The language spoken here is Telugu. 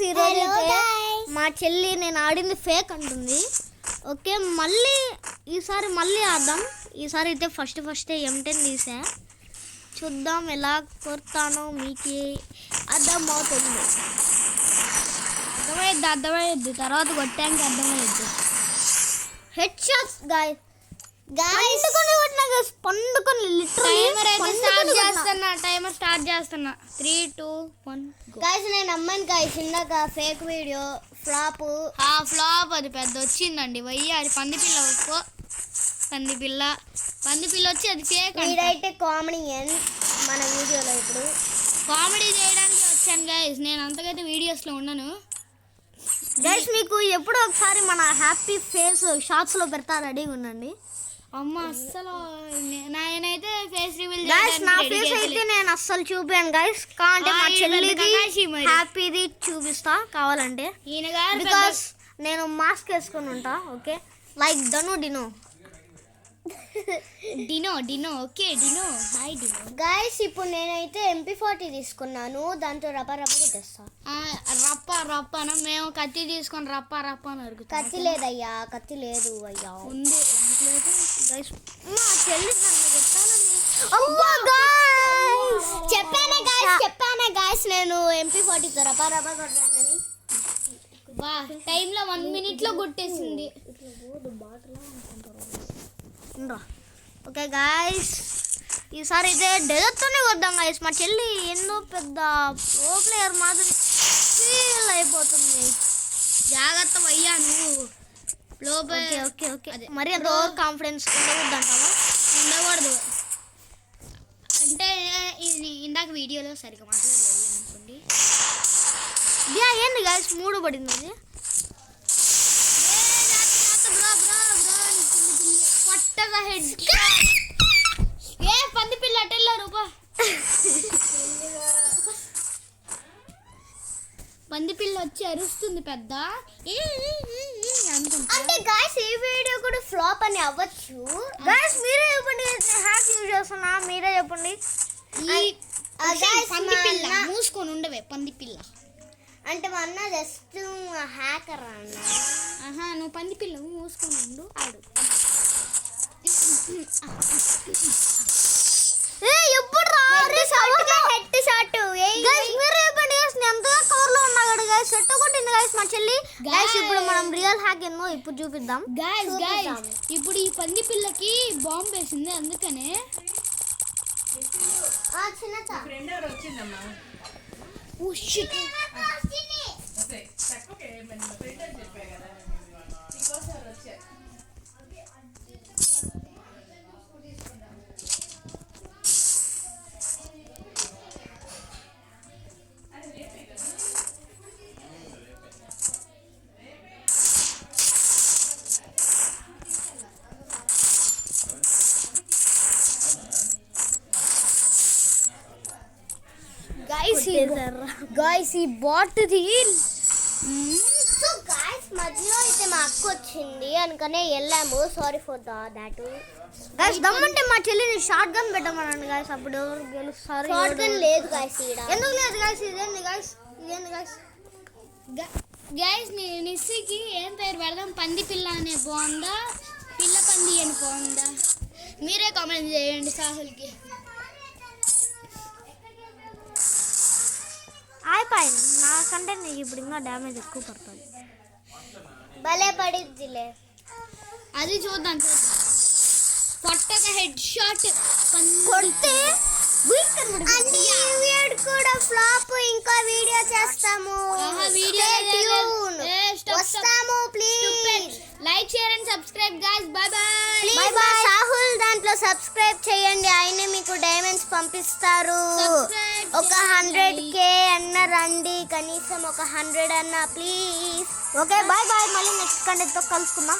ఈరోజు మా చెల్లి నేను ఆడింది ఫేక్ అంటుంది. ఓకే, ఈసారి మళ్ళీ ఆడదాం. ఈసారి అయితే ఫస్ట్ M10 తీసా. చూద్దాం ఎలా కొడతానో మీకు అర్థమవుతుంది. అర్థమయ్యద్ది తర్వాత కొట్టాక అర్థమయ్యద్ది. హెడ్ షాట్స్ గాయ్స్ పండుకొని టైమర్ స్టార్ట్ చేస్తున్నా 3, 2, 1 గాయ్స్. నేను అమ్మాను గాయ్స్, ఇందాక ఫేక్ వీడియో ఫ్లాప్ అది పెద్ద వచ్చిందండి. అది పందిపిల్ల వచ్చి అది ఫేక్. ఇదైతే కామెడీ మన వీడియోలో ఇప్పుడు కామెడీ చేయడానికి వచ్చాను గైస్. నేను అంతకైతే వీడియోస్లో ఉన్నాను గైస్. మీకు ఎప్పుడో ఒకసారి మన హ్యాపీ ఫేస్ షార్ట్స్లో పెడతా, రెడీగా ఉండండి. అమ్మ అస్సలు నేనైతే ఫేస్ రివీల్ నా ఫేస్ అయితే నేను అస్సలు చూపాను గైస్. కాంటే మా చెల్లిది హ్యాపీది చూపిస్తా కావాలంటే, బికాస్ నేను మాస్క్ వేసుకొని ఉంటా. Okay, like Dino okay Dino hi Dino guys. ఇప్పుడు నేనైతే MP40 తీసుకున్నాను, దాంతో రప్ప కొట్టేస్తా. రప్పన మేము కత్తి తీసుకొని రప్ప నరుకుతాం. కత్తి లేదయ్యా, కత్తి లేదు అయ్యా. ఉంది గైస్. మా చెల్లి చెప్పానే గాయస్ నేను MP40తో రప్ప కొట్టానని. టైంలో 1 minute కొట్టేసింది. ఓకే గాయస్, ఈసారి అయితే డెజర్ట్తోనే కొద్దాం గాయస్. మా చెల్లి ఎన్నో పెద్ద ప్రో ప్లేయర్ మాదిరి ఫీల్ అయిపోతుంది. జాగ్రత్త అయ్యా నువ్వు ఓకే మరి అంత ఓవర్ కాన్ఫిడెన్స్ ఉండకూడదు. అంటే ఇందాక వీడియోలో సరిగ్గా మాట్లాడలేదు అనుకోండి. ఏంది గాయస్ 3 పడింది అది. పందిపిల్ల అటెళ్ళారు. పందిపిల్ల వచ్చి అరుస్తుంది పెద్ద అంటే గాయ్స్ ఈ వీడియో కూడా ఫ్లాప్ అని అవ్వచ్చు. గాయ్స్ మీరే చెప్పండి, హ్యాక్ యూజ్ చేస్తున్నా మీరే చెప్పండి. పందిపిల్ల మూసుకొని ఉండవే పందిపిల్ల అంటే మా అన్న జస్ట్ హ్యాకర్ అన్న. నువ్వు పందిపిల్ల మూసుకొని ఉండు ఆడు. ఎప్పుడు హెడ్ షాట్ మీరే చెప్పండి. ఎంతగా కవర్లో ఉన్నా కదా గైస్, సెట్ కొట్టింది గైస్ మా చెల్లి. గైస్ ఇప్పుడు మనం రియల్ హ్యాక్ ఏందో ఇప్పుడు చూపిద్దాం గైస్. ఇప్పుడు ఈ పంది పిల్లకి బాంబు వేసింది, అందుకనే గాయ్స్ ఈ బాట్ ది. సో గాయ్స్ మధ్యలో అయితే మా అక్క వచ్చింది అనుకనే వెళ్ళాము. Sorry for that guys. దమ్ముంటే మా చెల్లిని షార్ట్ గన్ పెట్టమనండి గాయ్స్, అప్పుడు గెలుస్తారు. షార్ట్ గన్ లేదు గాయ్స్ ఈడ. ఎందుకు లేదు గాయ్స్? ఇదేంది గాయ్స్? గాయ్స్ నిస్సికి ఏం పేరు పెడదాం? పంది పిల్ల అనే బాగుందా, పిల్ల పంది అని బాగుందా? మీరే కామెంట్ చేయండి సాహుల్కి. అయిపోయింది నాకంటే నీకు ఇప్పుడు ఇంకా డ్యామేజ్ ఎక్కువ పడుతుంది. భలే పడిద్దిలే, అది చూద్దాం. పొట్టగా హెడ్ షాట్ కొడితే కూడా ఫ్లాప్. ఇంకా వీడియో చేస్తాము, వస్తాము. Please like share and subscribe guys. By by. Sahul దాంట్లో సబ్స్క్రైబ్ చేయండి, ఆయన మీకు డైమండ్స్ పంపిస్తారు. ఒక 100K అన్న రండి, కనీసం ఒక 100 అన్న ప్లీజ్. Okay bye. మళ్ళీ నెక్స్ట్ కంటెంట్ తో కలుసుకుందాం.